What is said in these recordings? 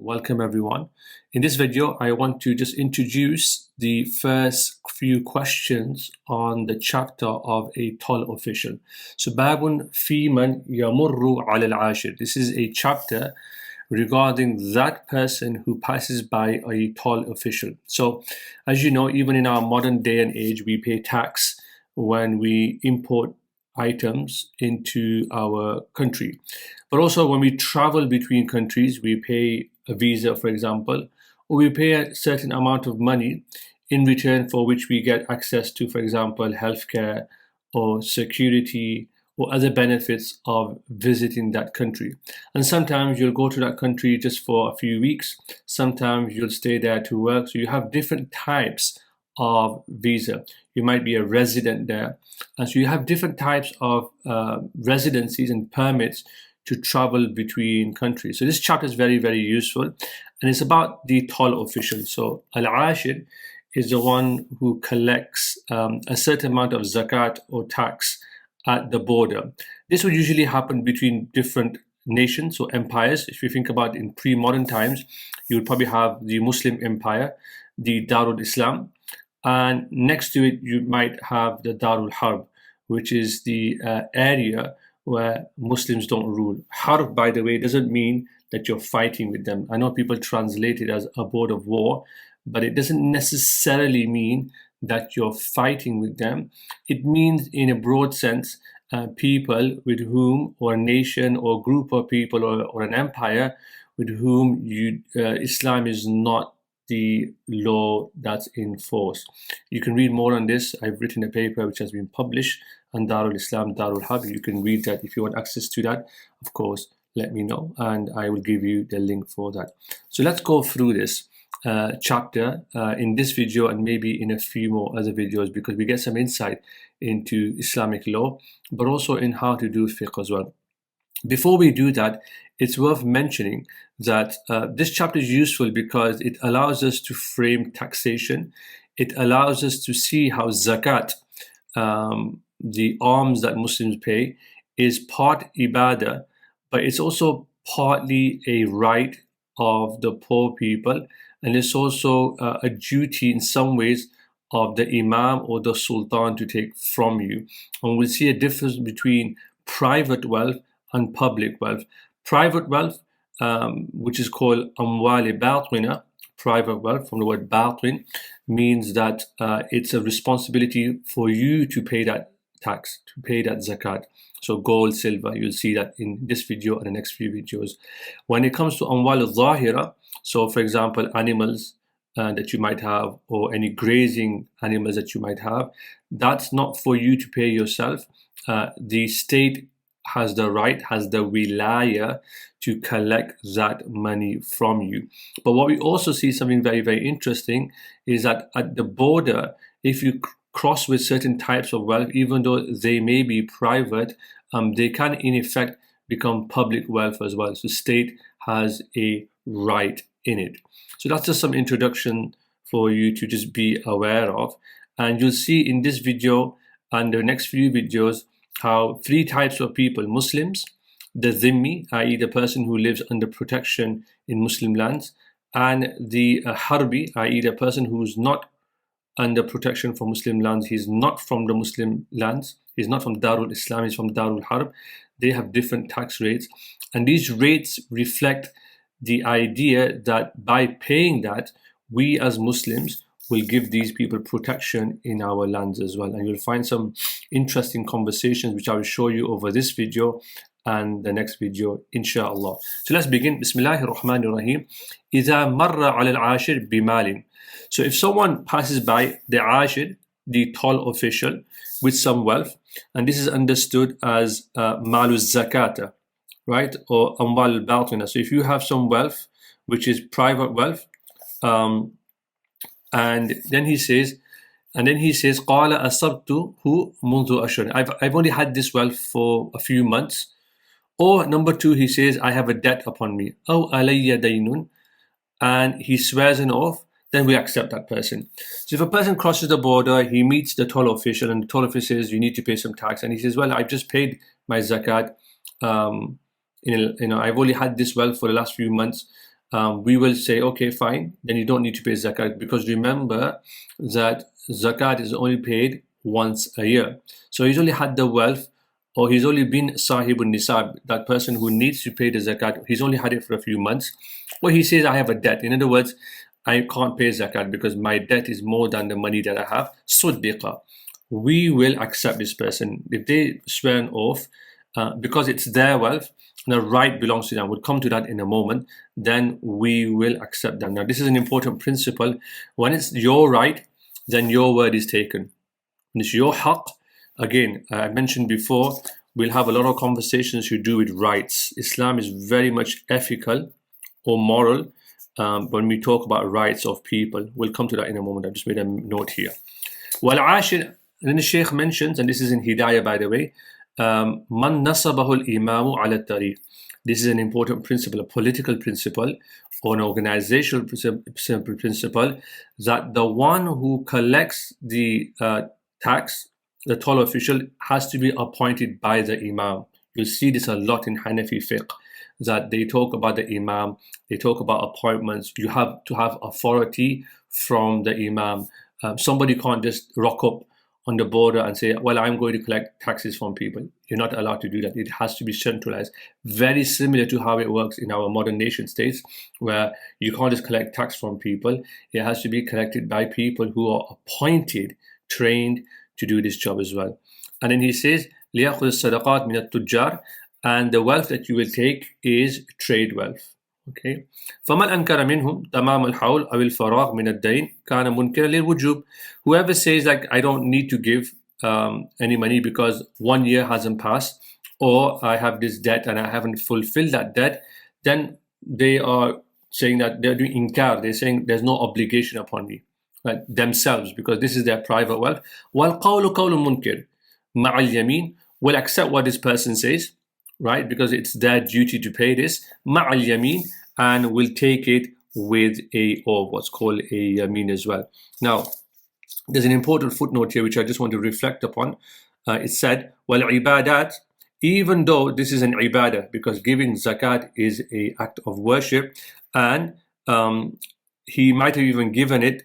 Welcome everyone. In this video, I want to just introduce the first few questions on the chapter of a toll official. So, Babun fi man yamurru ala al-ashir. This is a chapter regarding that person who passes by a toll official. So, as you know, even in our modern day and age, we pay tax when we import items into our country. But also when we travel between countries, we pay a visa, for example, or we pay a certain amount of money in return for which we get access to, for example, healthcare or security or other benefits of visiting that country. And sometimes you'll go to that country just for a few weeks. Sometimes you'll stay there to work. So you have different types of visa. You might be a resident there. And so you have different types of residencies and permits to travel between countries. So this chapter is very, very useful. And it's about the toll official. So al-ashir is the one who collects a certain amount of zakat or tax at the border. This would usually happen between different nations or empires. If you think about in pre-modern times, you would probably have the Muslim empire, the Darul Islam, and next to it you might have the Darul Harb, which is the area where Muslims don't rule. Harb, by the way, doesn't mean that you're fighting with them. I know people translate it as a board of war, but it doesn't necessarily mean that you're fighting with them. It means, in a broad sense, people with whom, or a nation or group of people or an empire with whom Islam is not the law that's in force. You can read more on this. I've written a paper which has been published on Darul Islam, Darul Harb. You can read that. If you want access to that, of course, let me know and I will give you the link for that. So let's go through this chapter in this video and maybe in a few more other videos, because we get some insight into Islamic law, but also in how to do fiqh as well. Before we do that, it's worth mentioning that this chapter is useful because it allows us to frame taxation. It allows us to see how zakat, the alms that Muslims pay, is part ibadah, but it's also partly a right of the poor people, and it's also a duty in some ways of the imam or the sultan to take from you. And we'll see a difference between private wealth and public wealth. Private wealth, which is called amwal batina, private wealth from the word batin, means that it's a responsibility for you to pay that tax, to pay that zakat. So gold, silver, you'll see that in this video and the next few videos. When it comes to amwal al-zahira, so for example, animals that you might have, or any grazing animals that you might have, that's not for you to pay yourself. The state has the right, has the wilaya to collect that money from you. But what we also see, something very, very interesting, is that at the border, if you cross with certain types of wealth, even though they may be private, they can in effect become public wealth as well. So state has a right in it. So that's just some introduction for you to just be aware of. And you'll see in this video and the next few videos how three types of people: Muslims, the dhimmi, i.e. the person who lives under protection in Muslim lands, and the harbi, i.e. the person who's not under protection for Muslim lands. He's not from the Muslim lands. He's not from Darul Islam. He's from Darul Harb. They have different tax rates. And these rates reflect the idea that by paying that, we as Muslims will give these people protection in our lands as well. And you'll find some interesting conversations which I will show you over this video and the next video, inshallah. So let's begin. Bismillahir Rahmanir Rahim. إذا مر على العاشر بمال. So if someone passes by the ashir, the toll official, with some wealth, and this is understood as malus zakata, right, or amwal al-batina. So if you have some wealth, which is private wealth, and then he says, قال أصبته منذ أشهر. I've only had this wealth for a few months. Or number two, he says, I have a debt upon me. أو علي دين, and he swears an oath. Then we accept that person. So if a person crosses the border, he meets the toll official, and the toll official says, you need to pay some tax, and he says, well, I've just paid my zakat. I've only had this wealth for the last few months. we will say, okay, fine, then you don't need to pay zakat, because remember that zakat is only paid once a year. So he's only had the wealth, or he's only been sahibun nisab, that person who needs to pay the zakat, he's only had it for a few months, or he says, I have a debt. In other words, I can't pay zakat because my debt is more than the money that I have. Suddiqa. We will accept this person. If they swear an oath, because it's their wealth, the right belongs to them. We'll come to that in a moment. Then we will accept them. Now, this is an important principle. When it's your right, then your word is taken. When it's your haqq, again, I mentioned before, we'll have a lot of conversations to do with rights. Islam is very much ethical or moral when we talk about rights of people. We'll come to that in a moment. I've just made a note here. Wal-ashir, and then the Shaykh mentions, and this is in Hidayah, by the way, Man nasabahu al-imamu ala tariq. This is an important principle, a political principle, or an organizational principle, that the one who collects the tax, the toll official, has to be appointed by the imam. You'll see this a lot in Hanafi fiqh, that they talk about the imam, they talk about appointments. You have to have authority from the imam. Somebody can't just rock up on the border and say, well, I'm going to collect taxes from people. You're not allowed to do that. It has to be centralized. Very similar to how it works in our modern nation states, where you can't just collect tax from people. It has to be collected by people who are appointed, trained to do this job as well. And then he says, لِيَأْخُذِ الصَّدَقَاتِ مِنَ التُّجَّارِ, and the wealth that you will take is trade wealth. Okay. فَمَنْ أَنْكَرَ مِنْهُمْ تَمَامَ الْحَوْلِ أَوِ الْفَرَاغِ مِنَ الدَّيْنِ كَانَ مُنْكِرًا لِلْوُجُوبِ. Whoever says, like, I don't need to give any money because 1 year hasn't passed, or I have this debt and I haven't fulfilled that debt, then they are saying that they're doing inkar. They're saying there's no obligation upon me, right, themselves, because this is their private wealth. وَالْقَوْلُ قَوْلُ مُنْكِرٍ مَعَ الْيَمِينِ. Will accept what this person says, right, because it's their duty to pay this, مَعَ الْيَمِينِ, and will take it with a, or what's called a yamin as well. Now, there's an important footnote here which I just want to reflect upon. It said, well, ibadat, even though this is an ibadah, because giving zakat is an act of worship, and he might have even given it,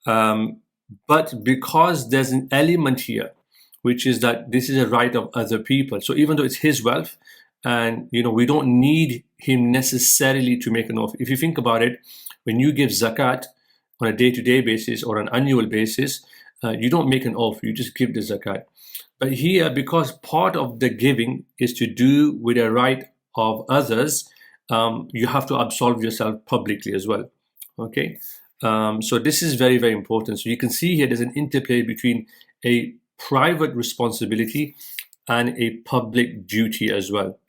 but because there's an element here, which is that this is a right of other people. So even though it's his wealth, and we don't need him necessarily to make an oath. If you think about it, when you give zakat on a day-to-day basis or an annual basis, you don't make an oath, you just give the zakat. But here, because part of the giving is to do with the right of others, you have to absolve yourself publicly as well. Okay, so this is very, very important. So you can see here there's an interplay between a private responsibility and a public duty as well.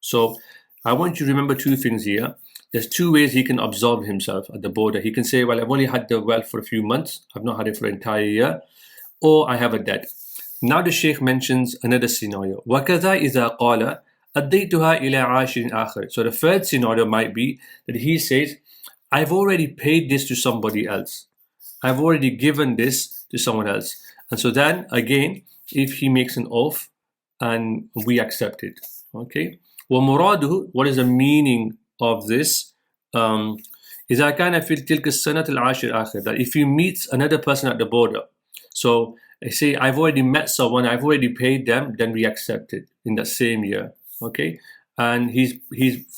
So I want you to remember two things here. There's two ways he can absolve himself at the border. He can say, well, I've only had the wealth for a few months, I've not had it for an entire year, or I have a debt. Now the Sheikh mentions another scenario. وَكَذَا إِذَا قَالَ أَدَّيْتُهَا إِلَى عَاشِرٍ آخَرٍ. So the third scenario might be that he says, I've already paid this to somebody else. I've already given this to someone else. And so then, again, if he makes an oath and we accept it, okay? وَمُرَادُهُ, what is the meaning of this? إِذَا كَانَ فِي تِلْكَ السَّنَةِ الْعَاشِرِ آخِرٍ, that if you meet another person at the border, so I say I've already met someone, I've already paid them, then we accept it in that same year, okay? And he's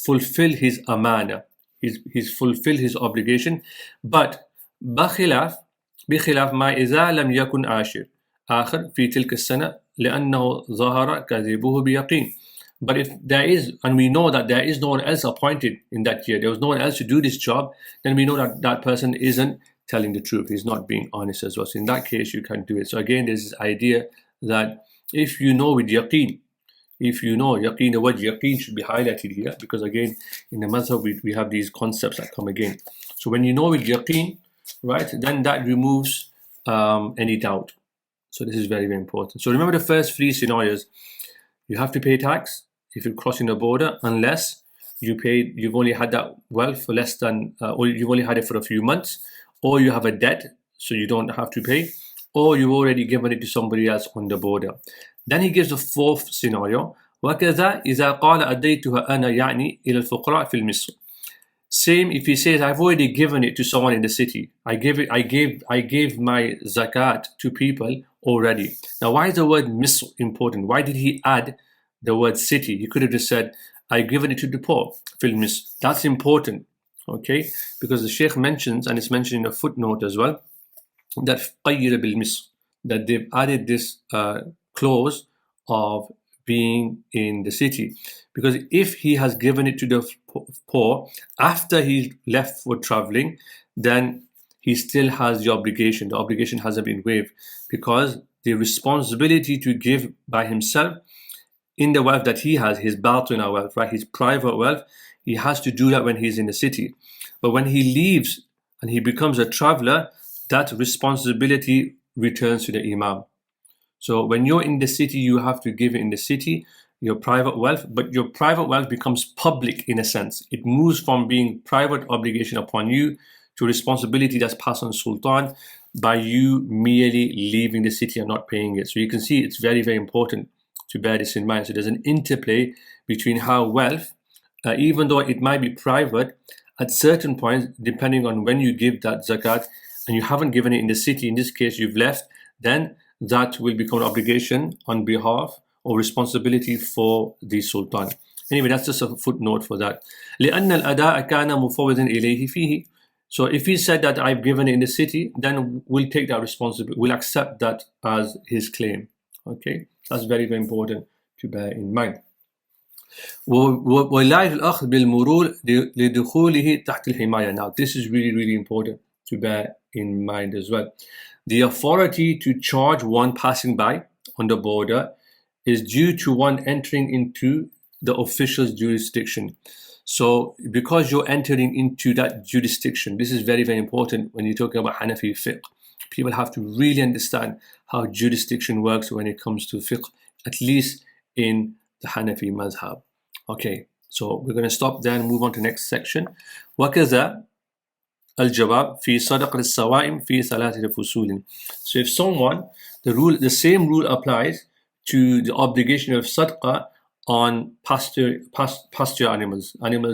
fulfilled his amana, he's fulfilled his obligation, but بخلاف ما إذا لم يكن عاشر آخر في تلك السنة لأنه ظهر كذبه بيقين. But if there is, and we know that there is no one else appointed in that year, there was no one else to do this job, then we know that that person isn't telling the truth, he's not being honest as well. So in that case, you can do it. So again, there's this idea that if you know with yaqeen, yaqeen, the word yaqeen should be highlighted here, because again, in the madhab, we have these concepts that come again. So when you know with yaqeen, right, then that removes any doubt. So this is very, very important. So remember the first three scenarios. You have to pay tax if you're crossing the border, unless you've only had that wealth for less than, or you've only had it for a few months, or you have a debt, so you don't have to pay, or you've already given it to somebody else on the border. Then he gives the fourth scenario. وَكَذَا إِذَا قَالَ أَدَّيْتُهَا أَنَا يَعْنِي إِلَى الْفُقَرَاءِ فِي الْمِصْرِ. Same if he says, I've already given it to someone in the city. I gave my zakat to people already. Now, why is the word misr important? Why did he add the word city? He could have just said, I've given it to the poor. Fil misr. That's important, okay? Because the Sheikh mentions, and it's mentioned in a footnote as well, that qayyid bil misr, that they've added this clause of being in the city. Because if he has given it to the poor after he's left for traveling, then he still has the obligation. The obligation hasn't been waived, because the responsibility to give by himself in the wealth that he has, his batina wealth, right, his private wealth, he has to do that when he's in the city. But when he leaves and he becomes a traveler, that responsibility returns to the imam. So when you're in the city, you have to give it in the city, your private wealth, but your private wealth becomes public in a sense. It moves from being private obligation upon you to responsibility that's passed on sultan by you merely leaving the city and not paying it. So you can see it's very, very important to bear this in mind. So there's an interplay between how wealth, even though it might be private, at certain points, depending on when you give that zakat, and you haven't given it in the city, in this case you've left, then that will become an obligation on behalf or responsibility for the sultan. Anyway, that's just a footnote for that. لأن الأداء كان مفوضا إليه فيه. So if he said that I've given it in the city, then we'll take that responsibility, we'll accept that as his claim. Okay, that's very, very important to bear in mind. ولاية الأخذ بالمرور لدخوله تحت الحماية. Now this is really, really important to bear in mind as well. The authority to charge one passing by on the border is due to one entering into the official's jurisdiction. So because you're entering into that jurisdiction, this is very, very important when you're talking about Hanafi fiqh. People have to really understand how jurisdiction works when it comes to fiqh, at least in the Hanafi mazhab. Okay, so we're going to stop there and move on to the next section. وَكَذَا الجواب في صدقة الصوائم في ثلاثة فصول. So if someone, the same rule applies to the obligation of sadaqah on pasture animals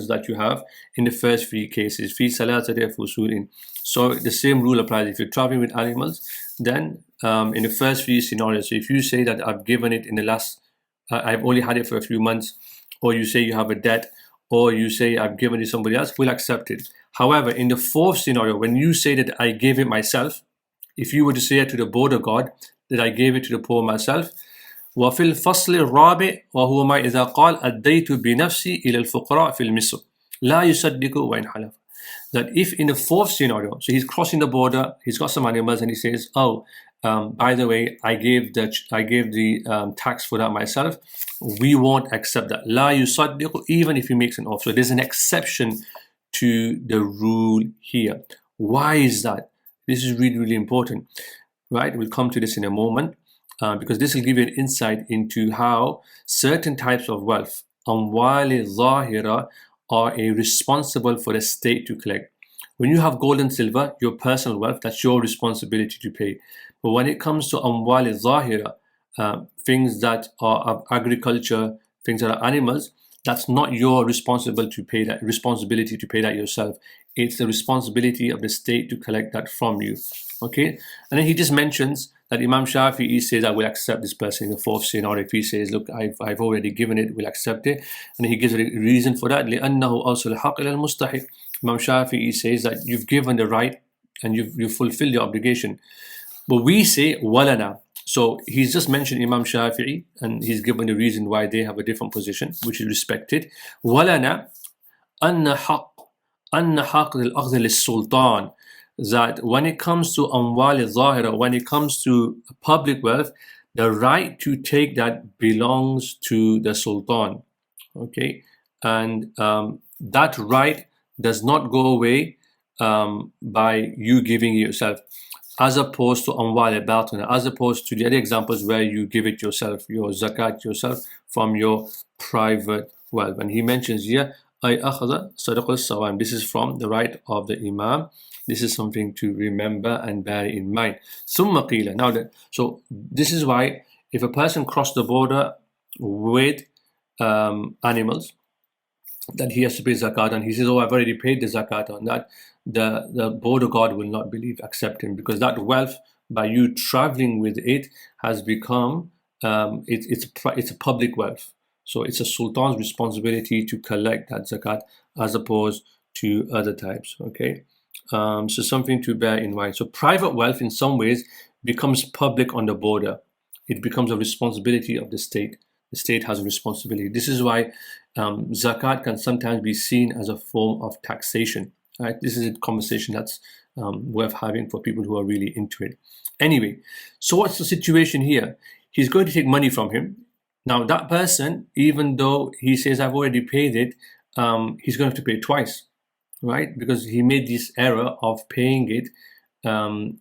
that you have in the first three cases. في ثلاثة فصول. So the same rule applies if you're traveling with animals. Then in the first three scenarios, so if you say that I've given it in the last, I've only had it for a few months, or you say you have a debt, or you say I've given it to somebody else, we'll accept it. However, in the fourth scenario, when you say that I gave it myself, if you were to say it to the border guard that I gave it to the poor myself, وفي الفصل الرابع وهو ما إذا قال أديت بنفسي إلى الفقراء في المصر لا يصدق وإن حلف. That if in the fourth scenario, so he's crossing the border, he's got some animals, and he says, "Oh, by the way, I gave the tax for that myself." We won't accept that. لا يصدق, even if he makes an offer. So there's an exception to the rule here. Why is that? This is really, really important, right? We'll come to this in a moment, because this will give you an insight into how certain types of wealth, amwal zahira, are responsible for the state to collect. When you have gold and silver, your personal wealth, that's your responsibility to pay. But when it comes to amwal zahira, things that are of agriculture, things that are animals, that's not your responsibility to pay that yourself. It's the responsibility of the state to collect that from you. Okay, and then he just mentions that Imam Shafi'i says, I will accept this person in the fourth scenario. If he says, look, I've already given it, we'll accept it. And he gives a reason for that. لأنه أوصل الحق إلى المستحق. Imam Shafi'i says that you've given the right and you've fulfilled your obligation. But we say, walana. So he's just mentioned Imam Shafi'i, and he's given the reason why they have a different position, which is respected. Walana أن حق الأخذ للسلطان. That when it comes to amwal al-zahira, when it comes to public wealth, the right to take that belongs to the sultan. Okay, and that right does not go away by you giving it yourself, as opposed to amwal al-batina, as opposed to the other examples where you give it yourself, your zakat yourself from your private wealth. And he mentions here, ay akhadha sadaqah al-sawam. This is from the right of the imam. This is something to remember and bear in mind. ثم قيل. Now that, so this is why if a person crossed the border with animals, that he has to pay zakat, and he says, "Oh, I've already paid the zakat on that," the board of God will not accept him, because that wealth, by you traveling with it, has become it's a public wealth. So it's a sultan's responsibility to collect that zakat, as opposed to other types. Okay, so something to bear in mind. So private wealth, in some ways, becomes public on the border. It becomes a responsibility of the state. The state has a responsibility. This is why zakat can sometimes be seen as a form of taxation. Right? This is a conversation that's worth having for people who are really into it. Anyway, so what's the situation here? He's going to take money from him. Now, that person, even though he says, "I've already paid it," he's going to have to pay it twice, right? Because he made this error of paying it.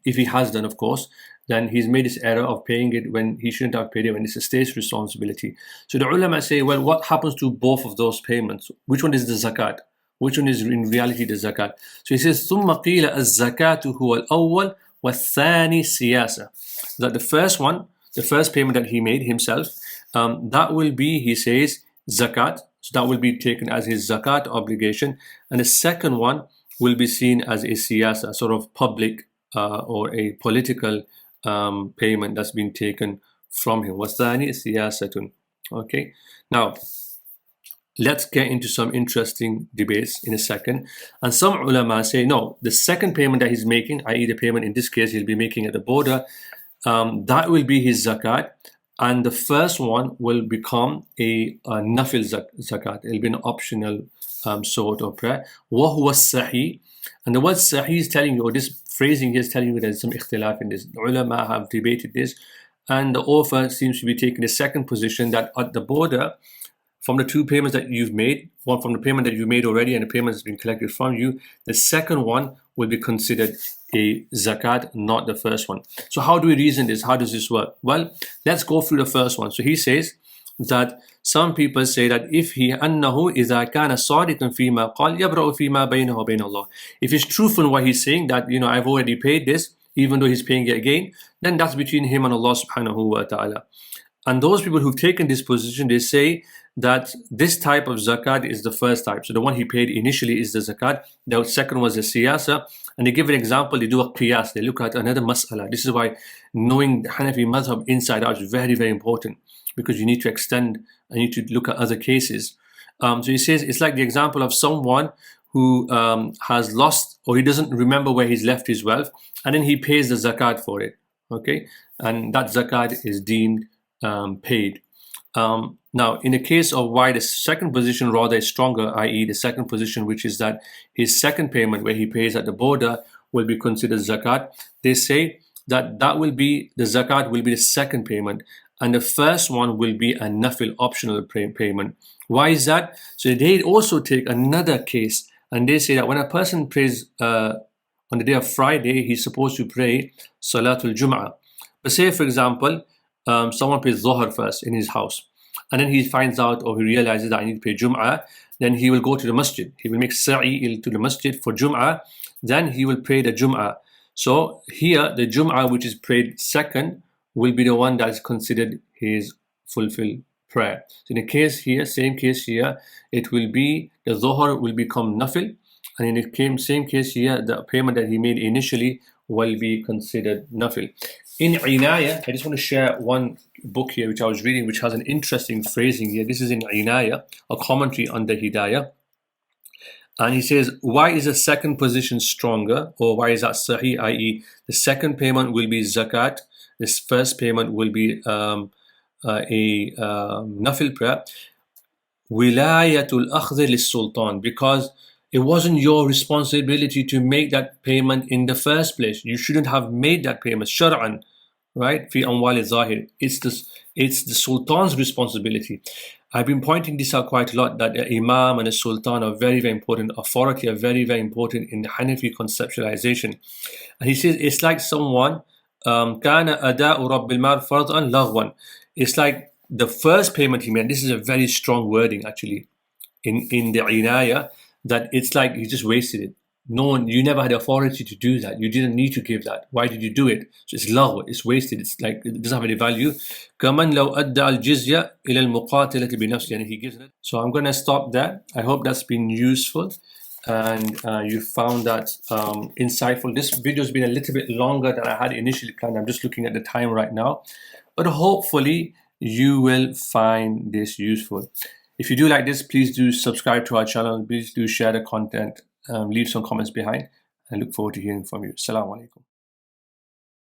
If he has done, of course, then he's made this error of paying it when he shouldn't have paid it, when it's a state's responsibility. So the ulama say, well, what happens to both of those payments? Which one is the zakat? Which one is in reality the zakat? So he says, ثُمَّ قِيلَ الزَّكَاةُ هُوَ الْأَوَّلُ وَالثَّانِي سِيَاسَةٌ. That the first one, the first payment that he made himself, that will be, he says, zakat. So that will be taken as his zakat obligation. And the second one will be seen as a siyasa, sort of public or a political payment that's been taken from him. وَالثَّانِي سِيَاسَةٌ. Okay, now let's get into some interesting debates in a second. And some ulama say, no, the second payment that he's making, i.e. the payment in this case he'll be making at the border, that will be his zakat. And the first one will become a nafil zakat. It'll be an optional sort of prayer. وَهُوَ السَّحِي. And the word sahi is telling you, or this phrasing here is telling you there's some ikhtilaf in this. The ulama have debated this, and the author seems to be taking the second position, that at the border, from the two payments that you've made, one from the payment that you made already and the payment that's been collected from you, the second one will be considered a zakat, not the first one. So how do we reason this? How does this work? Well, let's go through the first one. So he says that some people say that if he أنه إذا كان صادقا فيما قال يبرأ فيما بينه وبين الله. If he's truthful in what he's saying, that I've already paid this, even though he's paying it again, then that's between him and Allah subhanahu wa ta'ala. And those people who've taken this position, they say that this type of zakat is the first type. So the one he paid initially is the zakat. The second was the siyasa. And they give an example, they do a qiyas, they look at another mas'ala. This is why knowing the Hanafi madhab inside out is very, very important, because you need to extend and you need to look at other cases. So he says it's like the example of someone who has lost, or he doesn't remember where he's left his wealth, and then he pays the zakat for it. Okay, and that zakat is deemed paid. Now, in the case of why the second position rather is stronger, i.e. the second position, which is that his second payment where he pays at the border will be considered zakat, they say that will be, the zakat will be the second payment, and the first one will be a nafil, optional payment. Why is that? So they also take another case, and they say that when a person prays on the day of Friday, he's supposed to pray Salatul Jum'ah. But say, for example, someone pays Dhuhr first in his house, and then he finds out, or he realizes that I need to pay Jum'ah, then he will go to the masjid. He will make sa'i to the masjid for Jum'ah, then he will pray the Jum'ah. So here, the Jum'ah which is prayed second will be the one that is considered his fulfilled prayer. So in the case here, same case here, it will be, the Dhuhr will become nafil, and in the same case here, the payment that he made initially will be considered nafil. In Inaya, I just want to share one book here which I was reading, which has an interesting phrasing here. This is in Inaya, a commentary on the Hidayah. And he says, why is the second position stronger, or why is that sahih, i.e. the second payment will be zakat, this first payment will be a nafil prayer. Wilayatul akhdh lis-sultan, because it wasn't your responsibility to make that payment in the first place. You shouldn't have made that payment shar'an, right? Fi amwal zahir. It's the sultan's responsibility. I've been pointing this out quite a lot, that the imam and the sultan are very, very important. Authority are very, very important in the Hanafi conceptualization. And he says it's like someone kana ada'u rabbil mal fardan laghwan. It's like the first payment he made. This is a very strong wording actually in the inaya, that it's like he just wasted it. No one, you never had the authority to do that. You didn't need to give that. Why did you do it? So it's lagw, it's wasted. It's like it doesn't have any value. كمان لو أدى الجزية إلى المقاتلة بنفسه, يعني he gives it. So I'm gonna stop there. I hope that's been useful and you found that insightful. This video has been a little bit longer than I had initially planned. I'm just looking at the time right now, but hopefully you will find this useful. If you do like this, please do subscribe to our channel. Please do share the content. Leave some comments behind. I look forward to hearing from you. Assalamu alaikum.